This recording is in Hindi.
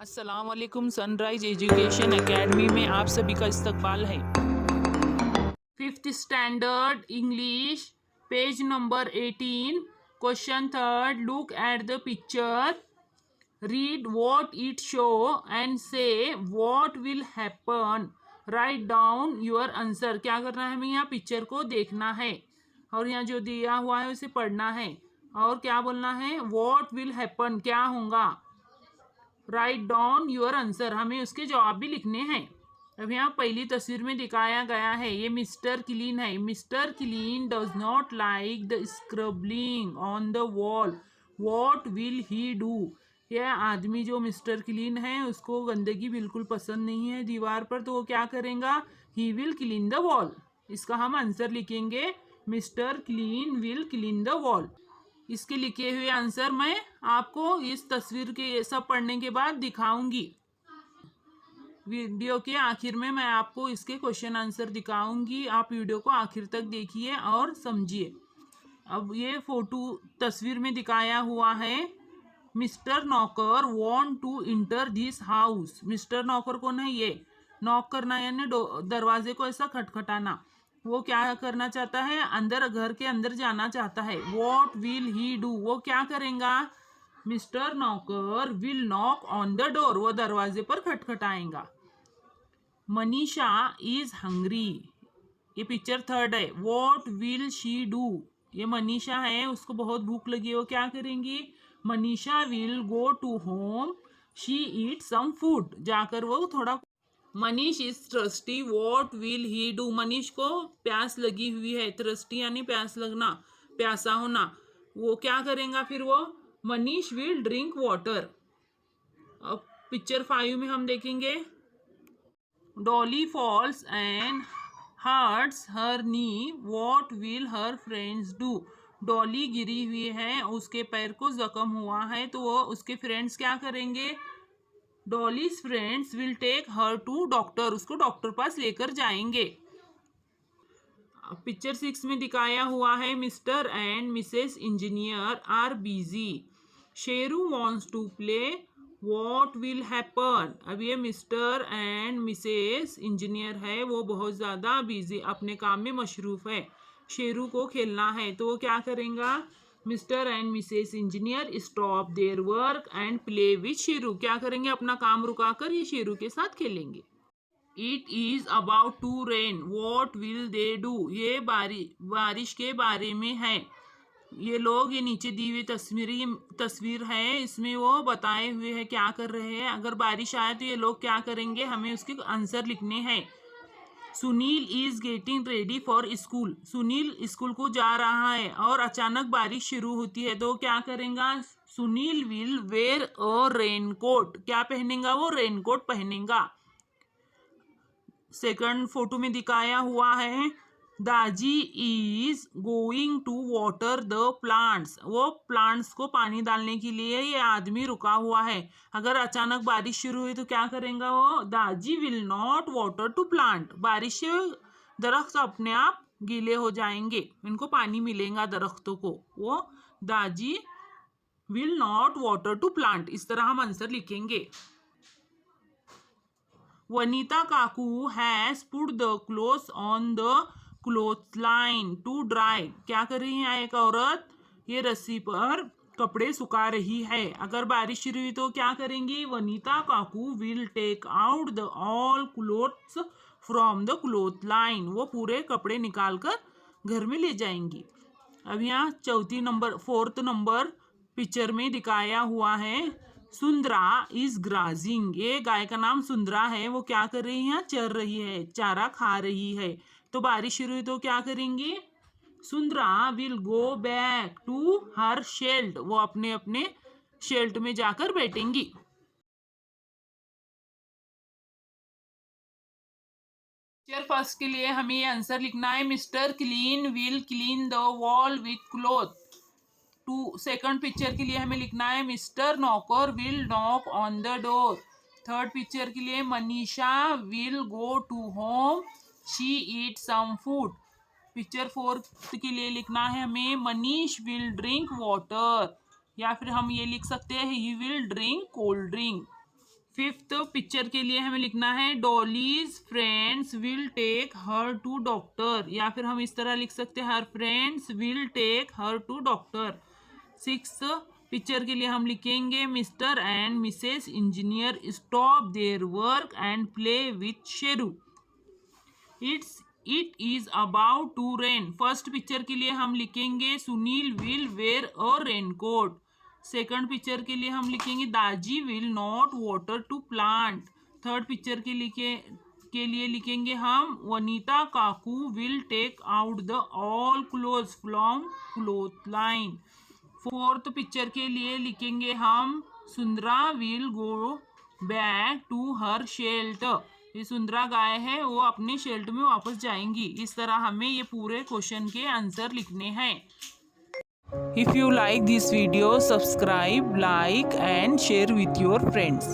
अस्सलाम वालेकुम। सनराइज एजुकेशन एकेडमी में आप सभी का इस्तकबाल है। Fifth standard English, page number 18, question third. Look at the picture, read what it show and say what will happen, write down your answer. क्या करना है, हमें यहाँ पिक्चर को देखना है और यहाँ जो दिया हुआ है उसे पढ़ना है और क्या बोलना है, व्हाट विल हैपन, क्या होगा, राइट डाउन योर आंसर, हमें उसके जवाब भी लिखने हैं। अब यहाँ पहली तस्वीर में दिखाया गया है, ये मिस्टर क्लीन है। Mister Clean does not like the scrabbling on the wall, what will he do. यह आदमी जो मिस्टर क्लीन है उसको गंदगी बिल्कुल पसंद नहीं है दीवार पर, तो वो क्या करेगा, he will clean the wall. इसका हम आंसर लिखेंगे, mister clean will clean the wall. इसके लिखे हुए आंसर मैं आपको इस तस्वीर के सब पढ़ने के बाद दिखाऊंगी। वीडियो के आखिर में मैं आपको इसके क्वेश्चन आंसर दिखाऊंगी, आप वीडियो को आखिर तक देखिए और समझिए। अब ये फोटो तस्वीर में दिखाया हुआ है, mister knocker want to enter this house. Mister knocker कौन है, ये नॉक करना यानी दरवाजे को ऐसा खटखटाना। वो क्या करना चाहता है, अंदर, घर के अंदर जाना चाहता है। व्हाट विल ही डू, वो क्या करेगा, mister knocker will knock on the door, वो दरवाजे पर खटखटाएगा। मनीषा इज हंग्री, ये पिक्चर थर्ड है। व्हाट विल शी डू, ये मनीषा है, उसको बहुत भूख लगी है, वो क्या करेंगी, Manisha will go to home, she eat some food, जाकर वो थोड़ा। Manish is thirsty, what will he do, Manish को प्यास लगी हुई है। थ्रस्टी यानी प्यास लगना, प्यासा होना, वो क्या करेगा फिर, वो मनीष विल ड्रिंक वाटर। अब पिक्चर 5 में हम देखेंगे, Dolly falls and hurts her knee, what will her friends do. Dolly गिरी हुई है, उसके पैर को जख्म हुआ है, तो वो उसके फ्रेंड्स क्या करेंगे, Dolly's friends will take her to doctor, उसको डॉक्टर पास लेकर जाएंगे। पिक्चर 6 में दिखाया हुआ है, Mr and Mrs Engineer are busy, Sheru wants to play, what will happen. अब ये मिस्टर एंड मिसेस इंजीनियर है, वो बहुत ज़्यादा बिजी, अपने काम में मशरूफ है, शेरू को खेलना है, तो वो क्या करेगा, mister and Mrs Engineer stop their work and play with Sheru, क्या करेंगे, अपना काम रुकाकर ये शेरू के साथ खेलेंगे। It is about to rain, what will they do, ये बारिश के बारे में है। ये लोग, ये नीचे दी हुई तस्वीर है, इसमें वो बताए हुए हैं क्या कर रहे हैं। अगर बारिश आए तो ये लोग क्या करेंगे, हमें उसके आंसर लिखने हैं। Sunil is getting ready for school, Sunil school को जा रहा है और अचानक बारिश शुरू होती है, तो क्या करेगा, Sunil will wear a raincoat, क्या पहनेगा, वो रेनकोट पहनेगा। सेकंड फोटो में दिखाया हुआ है, Daji is going to water the plants, वो प्लांट्स को पानी डालने के लिए ये आदमी रुका हुआ है। अगर अचानक बारिश शुरू हुई तो क्या करेगा वो, Daji will not water to plant, बारिश से दरख्त अपने आप गीले हो जाएंगे, इनको पानी मिलेगा दरख्तों को, वो Daji will not water to plant. इस तरह हम आंसर लिखेंगे। Vanita Kaku has put the clothes on the cloth line to dry, क्या कर रही है एक औरत, ये रस्सी पर कपड़े सुखा रही है। अगर बारिश शुरू हुई तो क्या करेंगी, Vanita Kaku will take out the all clothes from the cloth line, वो पूरे कपड़े निकाल कर घर में ले जाएंगी। अब यहाँ फोर्थ नंबर पिक्चर में दिखाया हुआ है, सुंदरा इज ग्राजिंग, ये गाय का नाम सुंदरा है, वो क्या कर रही है, चर रही है, चारा खा रही है। तो बारिश शुरू हुई तो क्या करेंगी, Sundara will go back to her shelter, वो अपने अपने शेल्ट में जाकर बैठेंगी। पिक्चर फर्स्ट के लिए हमें ये आंसर लिखना है, mister clean will clean the wall with cloth. Second picture के लिए हमें लिखना है, mister knocker will knock on the door. Third picture के लिए, Manisha will go to home, she eat some food. Picture fourth के लिए लिखना है हमें, मनीष विल ड्रिंक वाटर, या फिर हम ये लिख सकते हैं, he will drink cold drink. Fifth picture के लिए हमें लिखना है Dolly's friends will take her to doctor, या फिर हम इस तरह लिख सकते हैं her friends will take her to doctor. Six picture के लिए हम लिखेंगे Mr and Mrs Engineer stop their work and play with Sheru. It is about to rain. First picture के लिए हम लिखेंगे Sunil will wear a raincoat. Second picture के लिए हम लिखेंगे Daji will not water to plant. Third picture के लिए लिखेंगे हम Vanita Kaku will take out the all clothes from cloth line. Fourth picture के लिए लिखेंगे हम Sundara will go back to her shelter. ये सुंदरा गाय है, वो अपने शेल्टर में वापस जाएंगी। इस तरह हमें ये पूरे क्वेश्चन के आंसर लिखने हैं। If you like this video, subscribe, like and share with your friends.